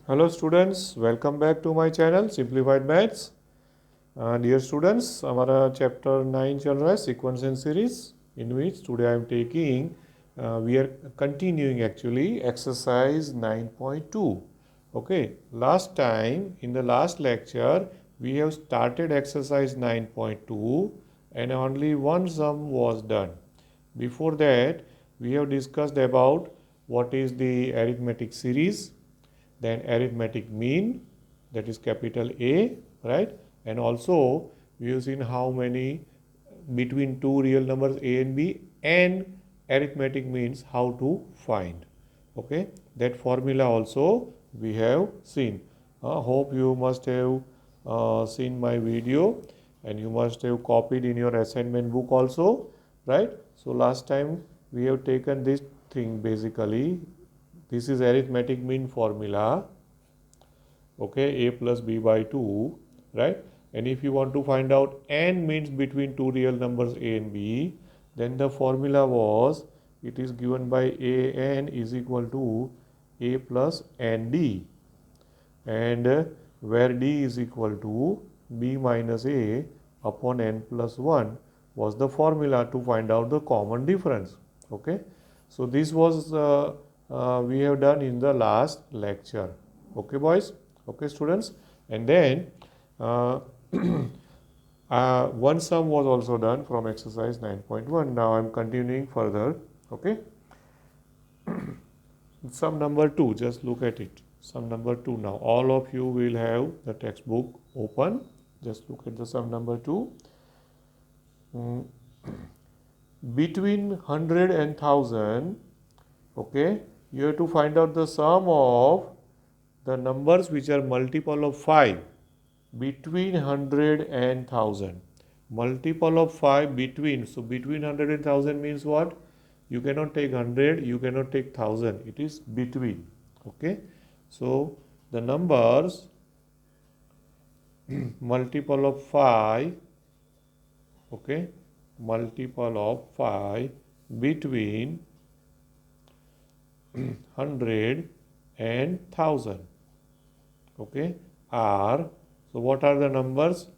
Hello students, welcome back to my channel Simplified Maths. Dear students, हमारा chapter 9 चल रहा है sequence and series in which today I am taking we are continuing actually exercise 9.2. Okay, last time in the last lecture we have started exercise 9.2 and only one sum was done. Before that we have discussed about what is the arithmetic series, then arithmetic mean, that is capital A, right? And also we have seen how many between two real numbers A and B, and arithmetic means how to find. Okay, that formula also we have seen. Hope you must have seen my video and you must have copied in your assignment book also, right? So last time we have taken this thing basically. This is arithmetic mean formula, okay, a plus b by 2, right? And if you want to find out n means between two real numbers a and b, then the formula was, it is given by a n is equal to a plus n d, and where d is equal to b minus a upon n plus 1 was the formula to find out the common difference. Okay, so this was we have done in the last lecture. Okay boys, okay students, and then uh, one sum was also done from exercise 9.1. Now I am continuing further. Okay, sum number 2, just look at it. Sum number 2. Now all of you will have the textbook open. Just look at the sum number 2. Between 100 and 1000, okay, you have to find out the sum of the numbers which are multiple of 5 between 100 and 1000. Multiple of 5 between. So between 100 and 1000 means what? You cannot take 100, you cannot take 1000. It is between. Okay. So the numbers multiple of 5, okay, multiple of 5 between 100 and 1000, okay, are, so what are the numbers?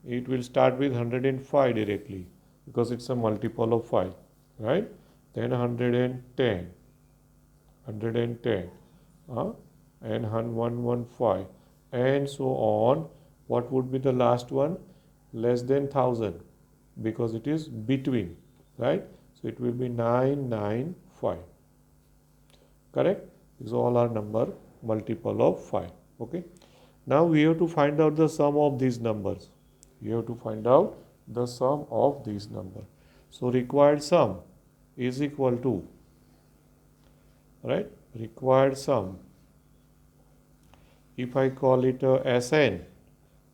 It will start with 105 directly because it's a multiple of 5, right? Then 110, 110, and 115, and so on. What would be the last one? Less than 1000, because it is between, right? So it will be 995. Correct? These all are number multiple of 5. Okay. Now we have to find out the sum of these numbers. We have to find out the sum of these numbers. So required sum is equal to, right? Required sum. If I call it Sn,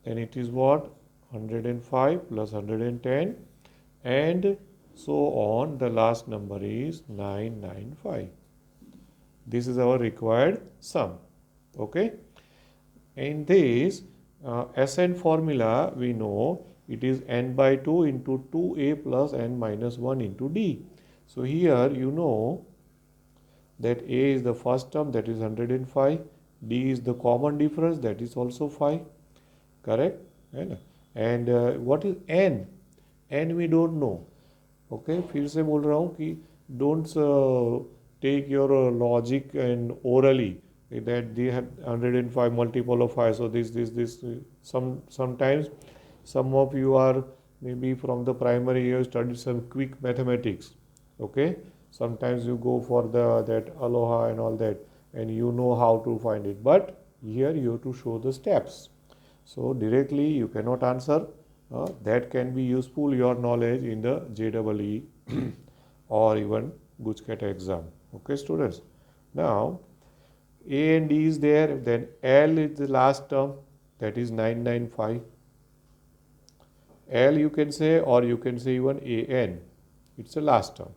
then it is what? 105 plus 110, and so on. The last number is 995. This is our required sum. Okay. In this Sn formula, we know it is n by 2 into 2a plus n minus 1 into d. So here you know that a is the first term, that is 105. D is the common difference, that is also 5. Correct? And what is n? N we don't know. Okay, फिर से बोल रहा हूँ कि don't take your logic and orally that they have 105 multiple of 5. So this sometimes some of you are maybe from the primary you studied some quick mathematics. Okay, sometimes you go for the that aloha and all that, and you know how to find it, but here you have to show the steps. So directly you cannot answer. That can be useful your knowledge in the JEE or even Gujcata exam. Okay, students. Now A and D is there. Then L is the last term, that is 995. L you can say, or you can say even AN. It's the last term.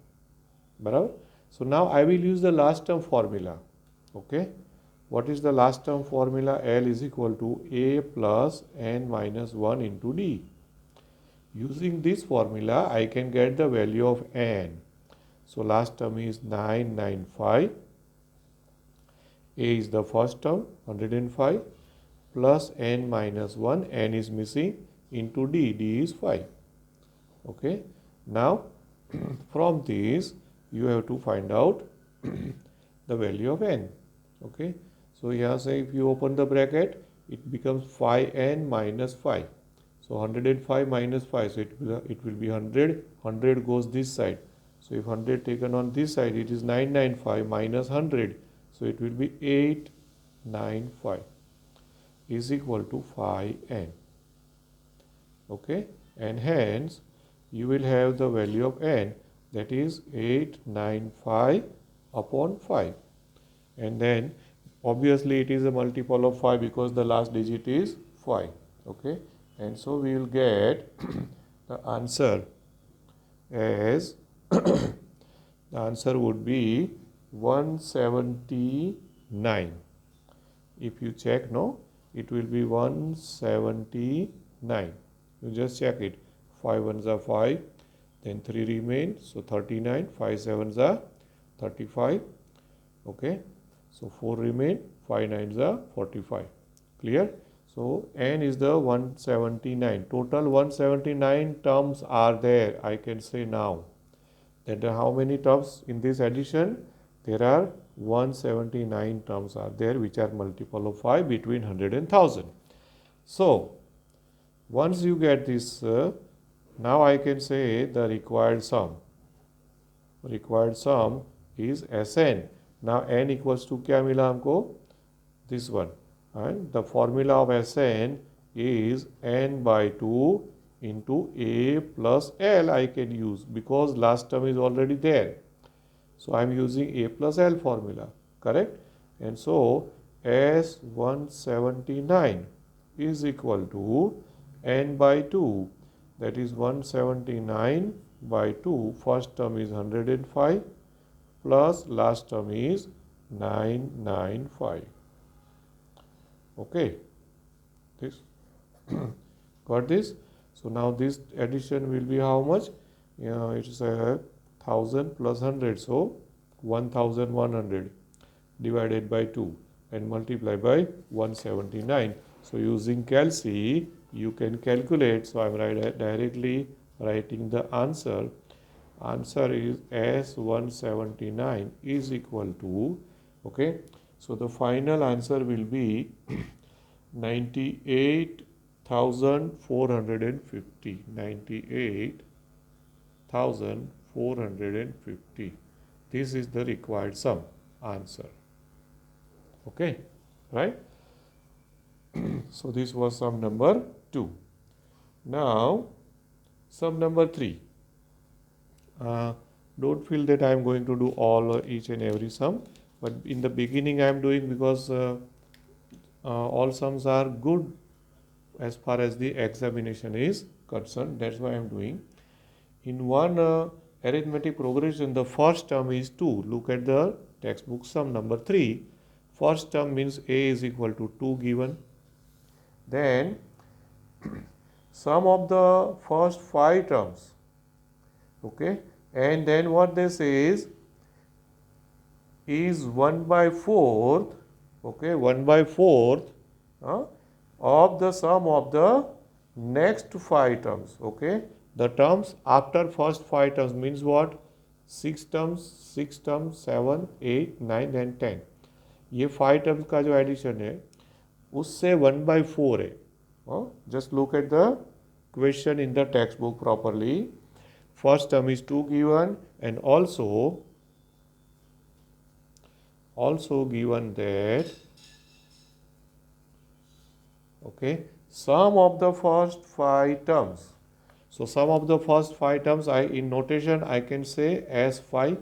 Barabar? So now I will use the last term formula. Okay. What is the last term formula? L is equal to A plus n minus 1 into D. Using this formula, I can get the value of n. So last term is 995. A is the first term, 105, plus n minus 1, n is missing, into d, d is 5. Okay. Now, from this, you have to find out the value of n. Okay. So, here say if you open the bracket, it becomes 5n minus 5. So, 105 minus 5, so it will be 100. 100 goes this side. So, if 100 taken on this side, it is 995 minus 100. So, it will be 895 is equal to 5n. Okay. And hence, you will have the value of n, that is 895 upon 5. And then obviously it is a multiple of 5 because the last digit is 5. Okay. And so we will get the answer as the answer would be 179. If you check, no, it will be 179. You just check it. 5 ones are 5, then 3 remain, so 39, 5 sevens are 35. Okay. So 4 remain, 5 nines are 45. Clear? So n is the 179. Total 179 terms are there. I can say now that how many terms in this addition? There are 179 terms are there, which are multiple of 5 between 100 and 1000. So once you get this, now I can say the required sum. Required sum is Sn. Now n equals to क्या मिला हमको? This one. And the formula of Sn is n by 2 into a plus l I can use because last term is already there. So I am using a plus l formula, correct? And so S179 is equal to n by 2, that is 179 by 2. First term is 105 plus last term is 995. Okay, this got this. So now this addition will be how much? It is 1000 plus 100, so 1100 divided by 2 and multiply by 179. So using Calc, you can calculate. So I am directly writing the answer. Answer is S179 is equal to, okay, so the final answer will be 98,450. 98,450. This is the required sum answer. Okay, right? So this was sum number 2. Now sum number 3. Don't feel that I am going to do each and every sum, but in the beginning I am doing because all sums are good as far as the examination is concerned. That's why I am doing. In one arithmetic progression, the first term is 2. Look at the textbook sum number 3. First term means a is equal to 2 given. Then sum of the first 5 terms. Okay, and then what they say is 1 by 4th, okay, 1 by 4th of the sum of the next 5 terms. Okay, the terms after first 5 terms means what? 6 terms, 7, 8, 9 and 10. ये 5 terms का जो addition है उससे 1 by 4 है. Just look at the question in the textbook properly. First term is 2 given, and also given that, okay, sum of the first 5 terms. So sum of the first 5 terms, in notation I can say as 5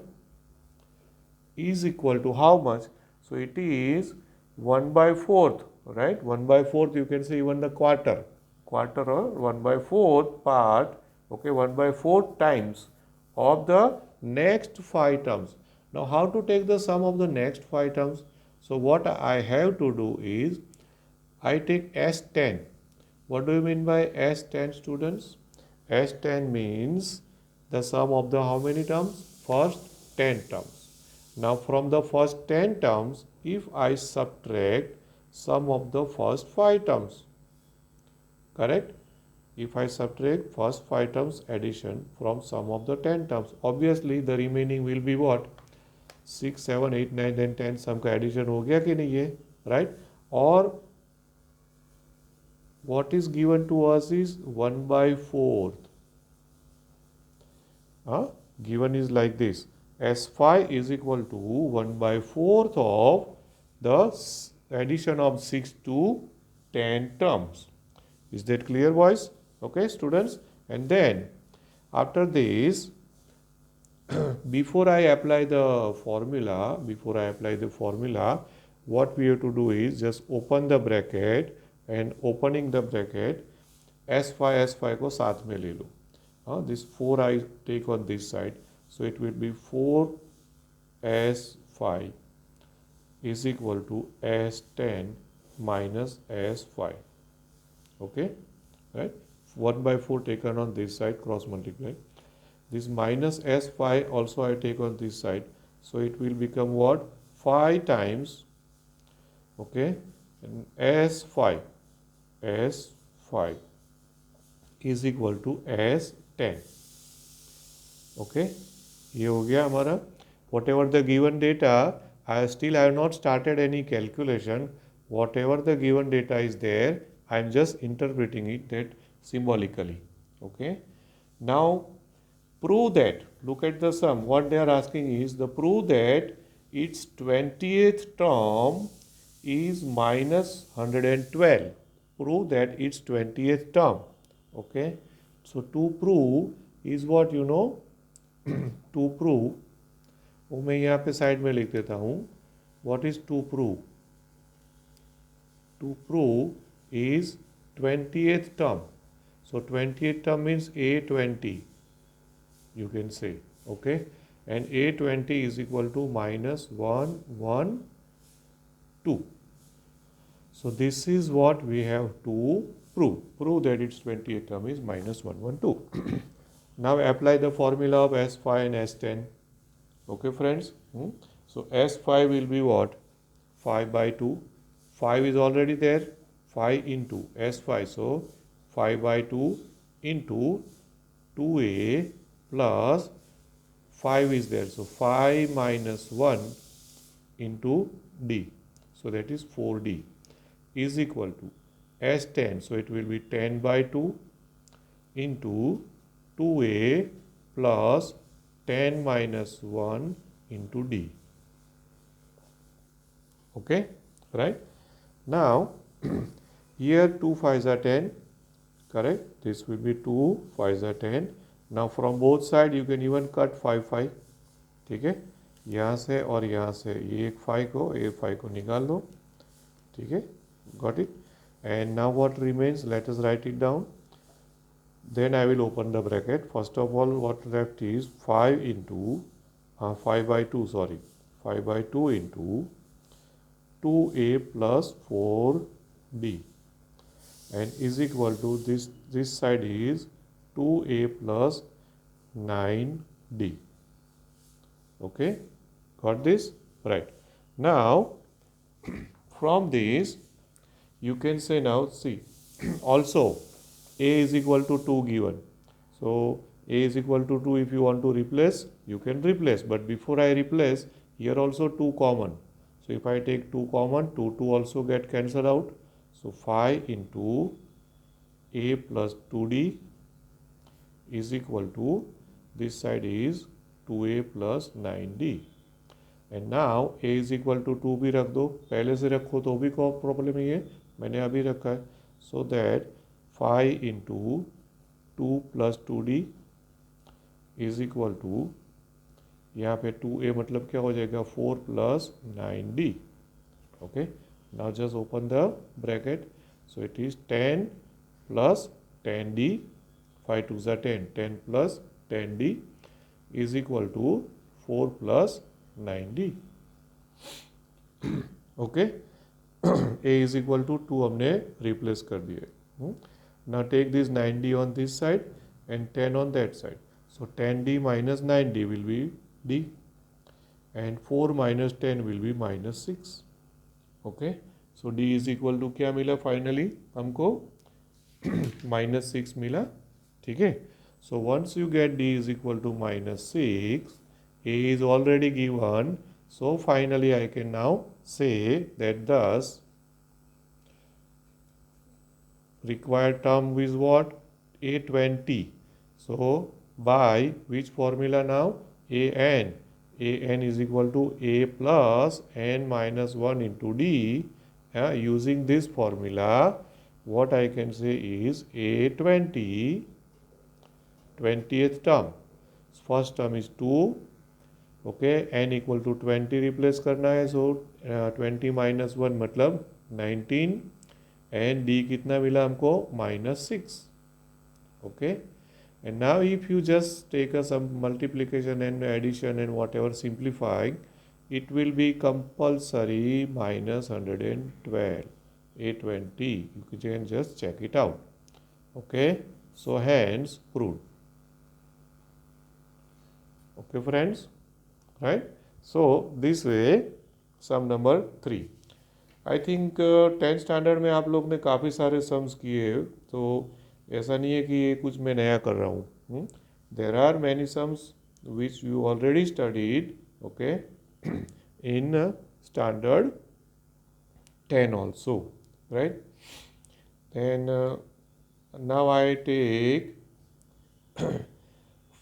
is equal to how much? So it is 1 by 4th, right? 1 by 4th, you can say even the quarter or 1 by 4th part, okay, 1 by 4 times of the next 5 terms. Now how to take the sum of the next 5 terms? So what I have to do is I take S10. What do you mean by S10, students? S10 means the sum of the how many terms? First 10 terms. Now from the first 10 terms, if I subtract sum of the first 5 terms. Correct? If I subtract first 5 terms addition from sum of the 10 terms, obviously the remaining will be what? 6, 7, 8, 9, then 10 sum का addition हो गया कि नहीं है? Right? और what is given to us is 1/4. Given is like this. S5 is equal to 1/4 of the addition of 6 to 10 terms. Is that clear, boys? Okay, students? And then after this, before I apply the formula, what we have to do is just open the bracket, and opening the bracket, S5 को साथ में ले लो. This 4 I take on this side, so it will be 4S5 is equal to S10 minus S5. Okay, right? 1/4 taken on this side, cross multiply. This minus S5 also I take on this side, so it will become what? 5 times, okay, and S5 is equal to S10. Okay, ये हो गया हमारा. Whatever the given data, I have not started any calculation. Whatever the given data is there, I am just interpreting it that symbolically. Okay, now prove that. Look at the sum. What they are asking is the prove that its 20th term is minus 112. Prove that its 20th term. Okay, so to prove is what you know. To prove, वो मैं यहाँ पे side में लिख देता हूँ. What is to prove? To prove is 20th term. So 20th term means A20. You can say, okay, and A20 is equal to minus 1, 1, 2. So this is what we have to prove. Prove that its 20th term is minus 1, 1, 2. Now apply the formula of S5 and S10. Okay, friends. So S5 will be what? 5/2. 5 is already there. 5 into S5. So 5/2 into 2A plus 5 is there. So 5 minus 1 into D. So that is 4D is equal to S10. So it will be 10/2 into 2A plus 10 minus 1 into D. Okay, right? Now, here 2 5s are 10, correct? This will be 2 5s are 10. Now, from both sides, you can even cut 5 5. ठीक है, यहाँ से और यहाँ से ये एक 5 को निकाल दो. ठीक है, got it? And now what remains? Let us write it down. Then I will open the bracket. First of all, what left is 5 into 5/2, sorry, 5/2 into 2A plus 4D, and is equal to this side is 2A plus 9D. Okay, got this? Right. Now, from this, you can say now, see, also A is equal to 2 given. So, A is equal to 2, if you want to replace, you can replace. But before I replace, here also 2 common. So, if I take 2 common, 2 also get cancelled out. So, 5 into A plus 2D is equal to, this side is 2A plus 9D. And now A is equal to 2 भी रख दो. पहले से रखो तो भी कोई problem नहीं है. मैंने अभी रखा है. So that 5 into 2 plus 2D is equal to, यहाँ पे 2A मतलब क्या हो जाएगा? 4 plus 9D. Okay. Now just open the bracket. So it is 10 plus 10D. 5 2s are 10. 10 plus 10D is equal to 4 plus 9D. Okay. A is equal to 2 हमने replace कर दिया. Now take this 9D on this side and 10 on that side. So 10D minus 9D will be D, and 4 minus 10 will be minus 6. Okay, so d is equal to क्या मिला finally हमको -6 मिला, ठीक है। So once you get d is equal to -6, a is already given, so finally I can now say that thus required term is what? A20. So by which formula now? an is equal to a plus n minus 1 into d. Using this formula, what I can say is A20, 20th term. First term is 2, okay, n equal to 20 replace करना है, सो 20 minus 1 मतलब 19, and d कितना मिला हमको? -6, okay. And now if you just take some multiplication and addition and whatever simplifying, it will be compulsory -112, A20. You can just check it out. Okay, so hence proved. Okay friends, right? So this way sum number 3. I think 10th standard में आप लोग ने काफ़ी सारे sums किए, तो ऐसा नहीं है कि ये कुछ मैं नया कर रहा हूँ. There are many sums which you already studied, okay, in standard 10 also, right? Then now I take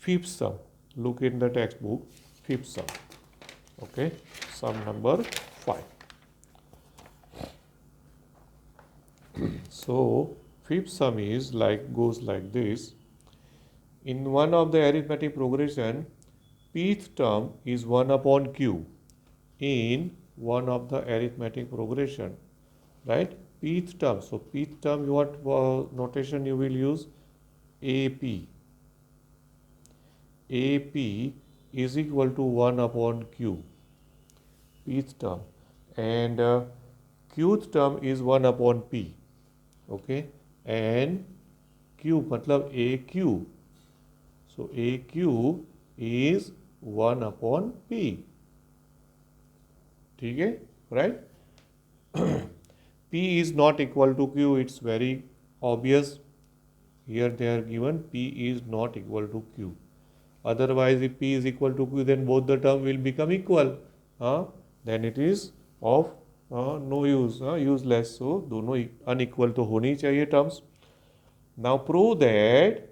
fifth sum. Look in the textbook, fifth sum, okay, sum number 5. So fifth sum is goes like this. In one of the arithmetic progression, pth term is 1 upon q in one of the arithmetic progression, right? Pth term. So pth term, what notation you will use? AP. AP is equal to 1 upon q, pth term, and qth term is 1 upon p, okay, and q मतलब AQ, so AQ is 1 upon p, ठीक है, right? P is not equal to Q, it's very obvious. Here they are given P is not equal to Q. Otherwise, if P is equal to Q, then both the term will become equal. Then it is of no use, useless. So दोनों unequal तो होनी चाहिए terms. Now prove that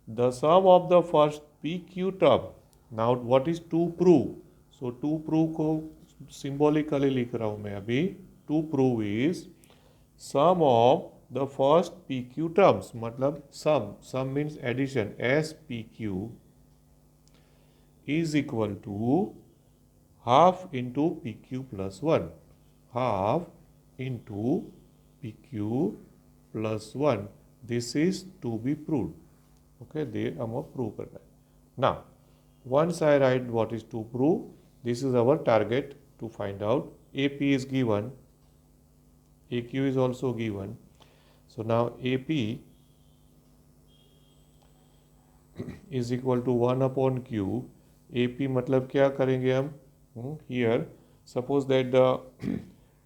the sum of the first PQ term. Now what is to prove? So to prove को symbolically लिख रहा हूँ मैं अभी. To prove is sum of the first PQ terms, मतलब sum means addition, SPQ is equal to half into PQ plus 1, half into PQ plus 1. This is to be proved. Okay, they हमें prove करना है. Now, once I write what is to prove, this is our target to find out. AP is given, AQ is also given. So now AP is equal to 1 upon Q. AP मतलब क्या करेंगे हम? Here, suppose that the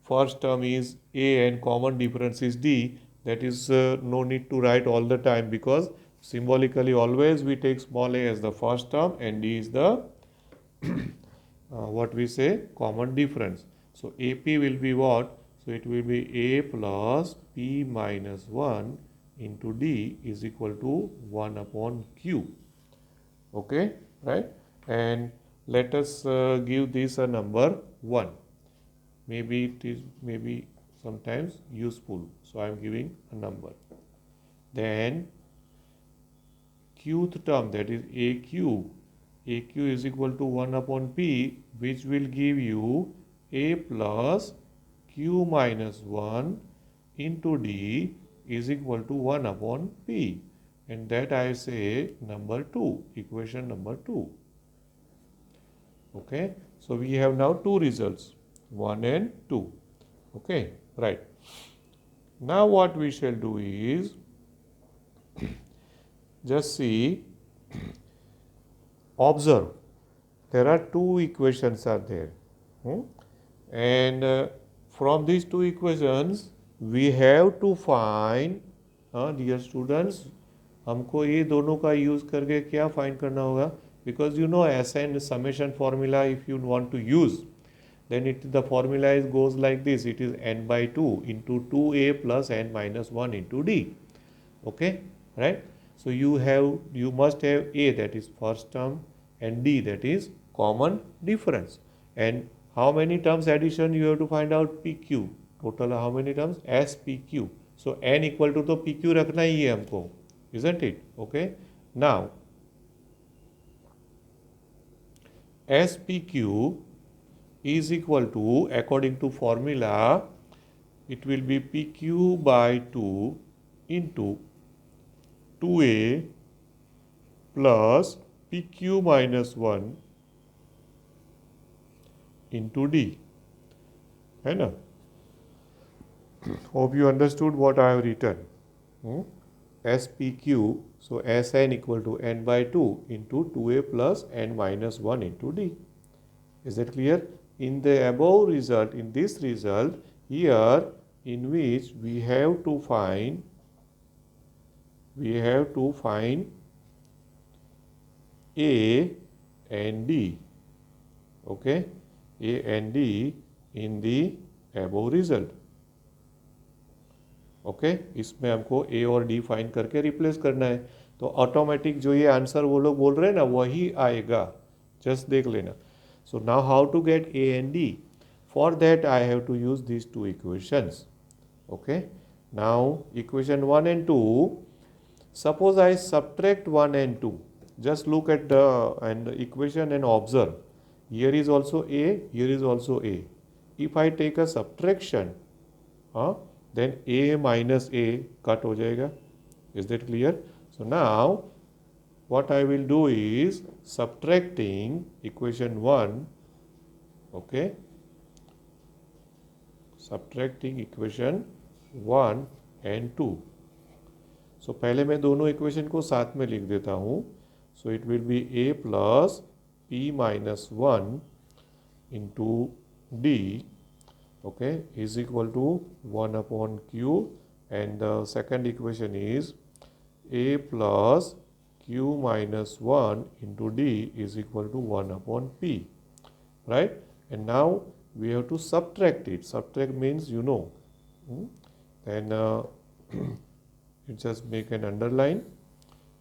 first term is A and common difference is D. That is no need to write all the time, because symbolically always we take small a as the first term and D is the what we say, common difference. So AP will be what? So it will be A plus P minus 1 into D is equal to 1 upon Q. Okay, right? And let us give this a number 1. Maybe it is sometimes useful. So I am giving a number. Then qth term, that is AQ. AQ is equal to 1 upon P, which will give you A plus Q minus 1 into D is equal to 1 upon P. And that I say number 2, equation number 2. Okay, so we have now two results, 1 and 2. Okay, right. Now what we shall do is just see, observe, there are two equations are there, and from these two equations we have to find, dear students, हमको ये दोनों का use करके क्या find करना होगा, because you know SN summation formula if you want to use, then the formula goes like this, it is n by 2 into 2a plus n minus 1 into d. Okay, right? So you must have a, that is first term, and d, that is common difference. And how many terms addition you have to find out? PQ. Total how many terms? SPQ. So n equal to तो PQ रखना ही है हमको, isn't it? Okay. Now SPQ is equal to, according to formula, it will be PQ by 2 into 2a plus PQ minus 1 into d. है ना? Hope you understood what I have written. SPQ, so Sn equal to n by 2 into 2a plus n minus 1 into d. Is that clear? In the above result, in this result, here in which we have to find A and D. Okay, A and D in the above result. Okay इसमें हमको ए और D find करके replace करना है, तो automatic जो ये answer वो लोग बोल रहे हैं ना वही आएगा, जस्ट देख लेना. So now how to get A and D? For that I have to use these two equations. Okay, now equation 1 and 2, suppose I subtract 1 and 2, just look at the equation and observe. Here is also a, here is also a. If I take a subtraction, then a minus a cut हो जाएगा. Is that clear? So now what I will do is subtracting equation 1, okay, subtracting equation 1 and 2. So पहले मैं दोनों equation को साथ में लिख देता हूँ. So it will be a plus p minus 1 into d, okay, is equal to 1 upon q, and the second equation is a plus q minus 1 into d is equal to 1 upon p, right? And now we have to subtract it. Subtract means you know. Then you just make an underline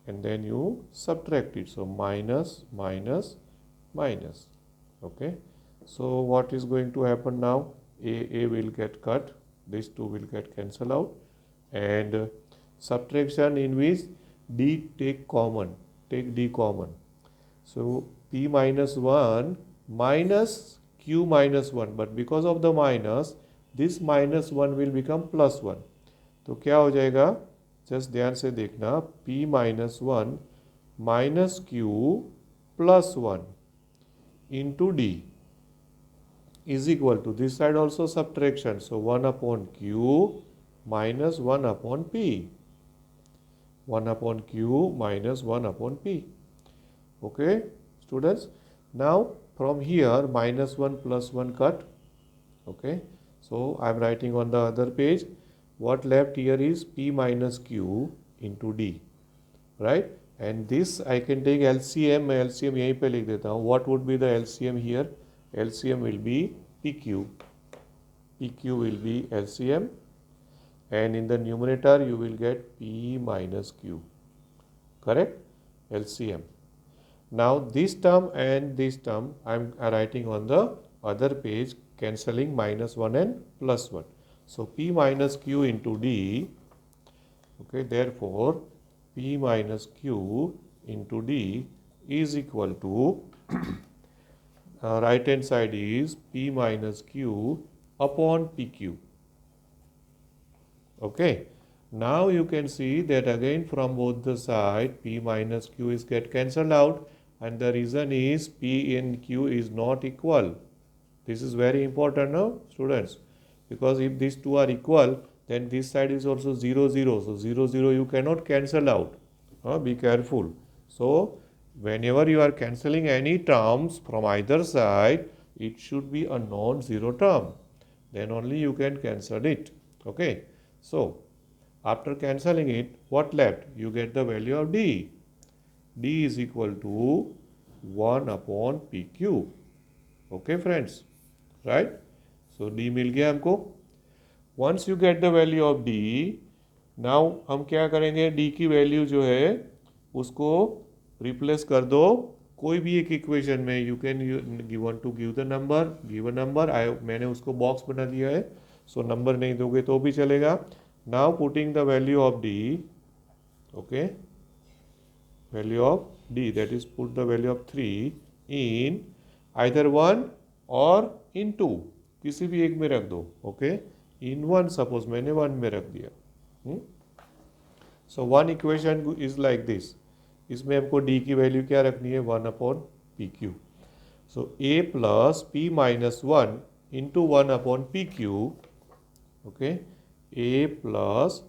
and then you subtract it. So minus minus minus. Okay, so what is going to happen now? A will get cut, these two will get cancelled out, and subtraction in which d take d common. So p minus 1 minus q minus 1, but because of the minus, this minus 1 will become plus 1. तो क्या हो जाएगा? Just ध्यान से देखना, p minus 1 minus q plus 1 into d is equal to, this side also subtraction, so 1 upon q minus 1 upon p. 1 upon q minus 1 upon p. Okay, students. Now from here minus 1 plus 1 cut. Okay, so I am writing on the other page. What left here is p minus q into d, right? And this I can take LCM. मैं LCM यहीं पे लिख देता हूँ. What would be the LCM here? LCM will be PQ. PQ will be LCM, and in the numerator you will get P minus Q. Correct? LCM. Now this term and this term I am writing on the other page, cancelling minus 1 and plus 1. So P minus Q into D. Okay, therefore P minus Q into D is equal to right hand side is P minus Q upon PQ. Okay, now you can see that again from both the side P minus Q is get cancelled out, and the reason is P and Q is not equal. This is very important now, students, because if these two are equal, then this side is also 0 0. So 0 0 you cannot cancel out. Be careful. So whenever you are cancelling any terms from either side, it should be a non-zero term. then only you can cancel it. Okay, so after cancelling it, what left? You get the value of D. D is equal to 1 upon PQ. Okay friends, right? So D मिल गया हमको. Once you get the value of D, now हम क्या करेंगे? D की value जो है उसको replace कर दो कोई भी एक इक्वेशन में. You can given to give the number, give a number. मैंने उसको बॉक्स बना दिया है, सो नंबर नहीं दोगे तो भी चलेगा. Now putting the value of D, okay, value of D, that is put the value of 3 in either 1 और इन 2, किसी भी एक में रख दो. ओके, इन 1 सपोज मैंने 1 में रख दिया. So one equation is like this. इसमें हमको D की वैल्यू क्या रखनी है? 1 upon P Q. So A plus P minus 1 into 1 upon P Q. Okay, A plus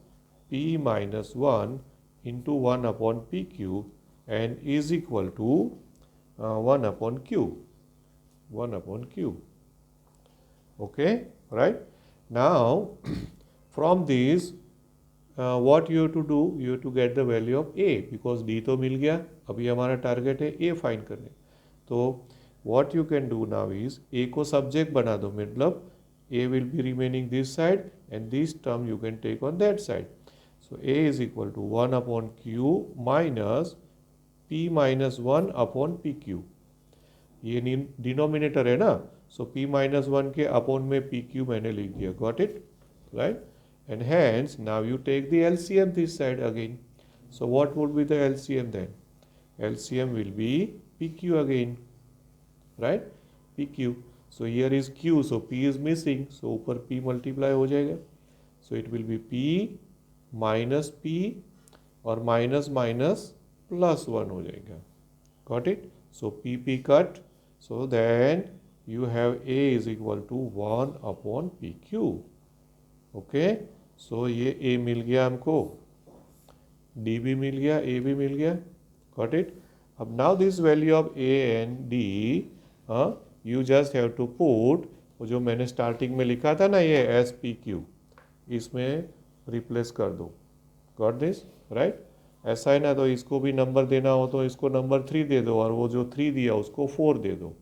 P minus 1 into 1 upon P Q and is equal to 1 upon Q. 1 upon Q. Okay, right? Now, from these, what you have to do? You have to get the value of A, because D तो मिल गया. अभी हमारा target है A find करने. तो what you can do now is A को subject बना दो, मतलब A will be remaining this side and this term you can take on that side. So A is equal to 1 upon Q minus P minus 1 upon PQ. ये denominator है ना, सो P minus 1 के upon में PQ मैंने लिख दिया. Got it, right? And hence now you take the LCM this side again. So what would be the LCM then? LCM will be PQ again, right? PQ. So here is Q, so P is missing, so ऊपर P multiply हो जाएगा. So it will be P minus P और minus minus plus 1 हो जाएगा. Got it? So PP cut. So then you have A is equal to 1 upon PQ. Okay, so ये A मिल गया हमको, D भी मिल गया, A भी मिल गया. Got it? अब now this value of A and D, you just have to put वो जो मैंने स्टार्टिंग में लिखा था ना, ये SPQ, इसमें रिप्लेस कर दो. Got this, right? ऐसा है ना, तो इसको भी नंबर देना हो तो इसको नंबर 3 दे दो और वो जो 3 दिया उसको 4 दे दो.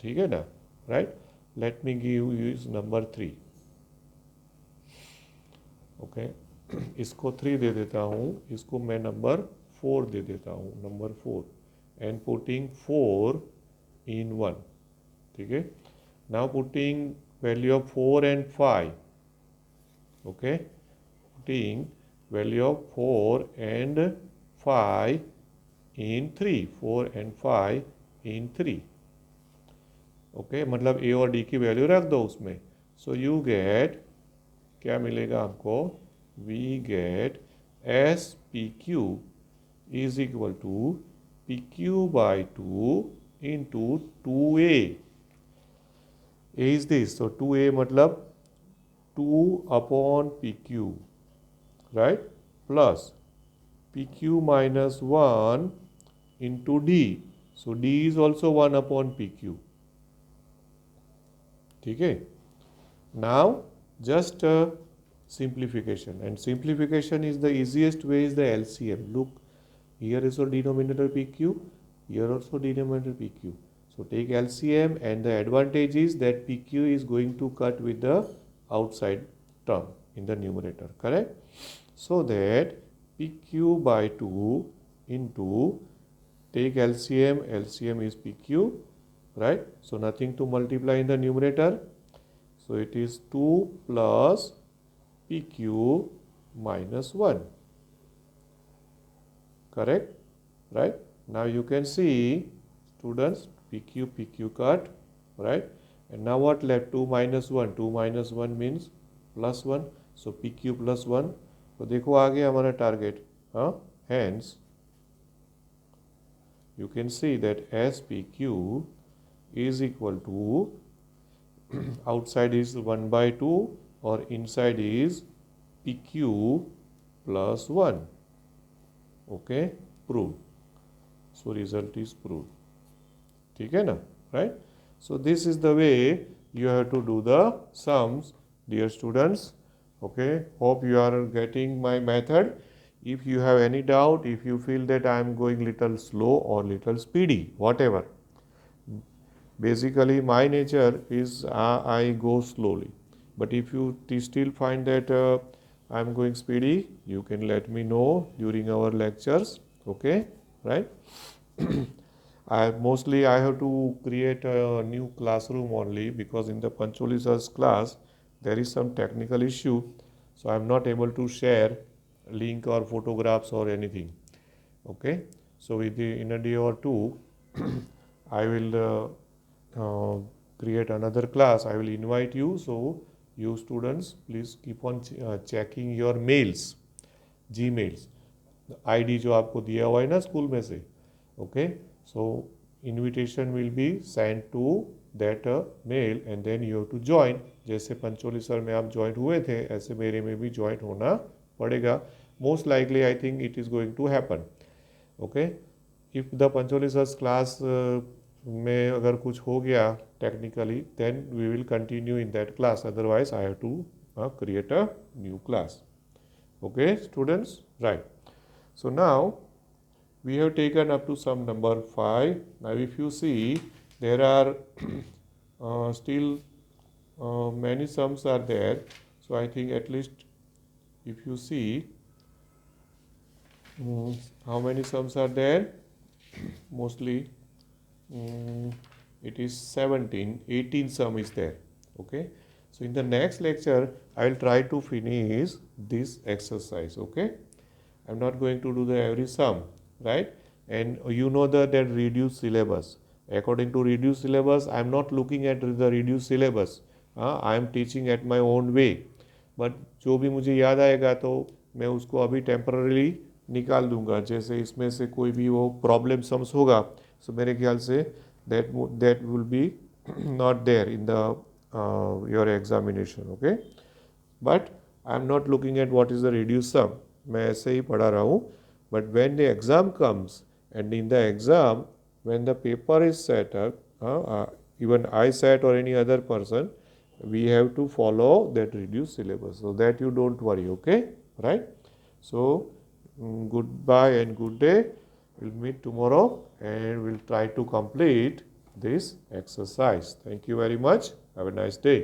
ठीक है ना, right? Let me give you is number 3. Okay, इसको 3 दे देता हूँ, इसको मैं नंबर 4 दे देता हूँ, नंबर 4, एंड पुटिंग 4 इन 1. ठीक है, now putting value of 4 and 5. Okay, putting value of 4 and 5 in 3. 4 and 5 in 3. Okay, मतलब A और D की वैल्यू रख दो उसमें. सो यू गेट, क्या मिलेगा हमको? We get SPQ is equal to PQ by 2 into 2A. A is this, so 2A मतलब 2 upon PQ, right, plus PQ minus 1 into D. So D is also 1 upon PQ. ठीक है? Now just simplification, and simplification is the easiest way is the LCM. Look, here is also denominator PQ, here also denominator PQ. So take LCM, and the advantage is that PQ is going to cut with the outside term in the numerator, correct? So that PQ by 2 into, take LCM, LCM is PQ, right? So nothing to multiply in the numerator. So it is 2 plus PQ minus 1. Correct? Right? Now you can see, students, PQ, PQ cut, right? And now what left? 2 minus 1. 2 minus 1 means plus 1. So PQ plus 1. तो देखो आ गया हमारा target. हाँ, hence you can see that SPQ is equal to outside is 1 by 2 और inside is PQ plus 1. Okay, proved. So result is proved. ठीक है ना, right? So this is the way you have to do the sums, dear students. Okay, hope you are getting my method. If you have any doubt, if you feel that I am going little slow or little speedy, whatever, basically my nature is I go slowly. But if you still find that I am going speedy, you can let me know during our lectures. Okay, right? I have to create a new classroom only, because in the Pancholi sir's class there is some technical issue, so I am not able to share link or photographs or anything. Okay, so in a day or two I will create another class. I will invite you, so you students please keep on checking your mails, Gmails, ID जो आपको दिया हुआ है ना school में से. Okay, so invitation will be send to that mail and then you have to join. जैसे Pancholi sir में आप ज्वाइन हुए थे, ऐसे मेरे में भी ज्वाइन होना पड़ेगा. Most likely I think it is going to happen. Okay, if the Pancholi sir's class में अगर कुछ हो गया technically, then we will continue in that class, otherwise I have to create a new class. Okay, students, right. So now we have taken up to sum number 5. Now if you see, there are still many sums are there. So I think at least if you see how many sums are there, mostly it is 17, 18 sum is there. Okay, so in the next lecture I will try to finish this exercise. Okay, I am not going to do the every sum, right? And you know that reduced syllabus. According to reduced syllabus, I am not looking at the reduced syllabus. I am teaching at my own way. But जो भी मुझे याद आएगा तो मैं उसको अभी temporarily निकाल दूंगा. जैसे इसमें से कोई भी वो प्रॉब्लम सम्स होगा, सो मेरे ख्याल से that will be not there in the your examination. Okay, but I am not looking at what is the reduced sum. मैं ऐसे ही पढ़ा रहा हूँ. But when the exam comes, and in the exam when the paper is set up, even I set or any other person, we have to follow that reduced syllabus, so that you don't worry. Okay, right? So goodbye and good day. We'll meet tomorrow and we'll try to complete this exercise. Thank you very much. Have a nice day.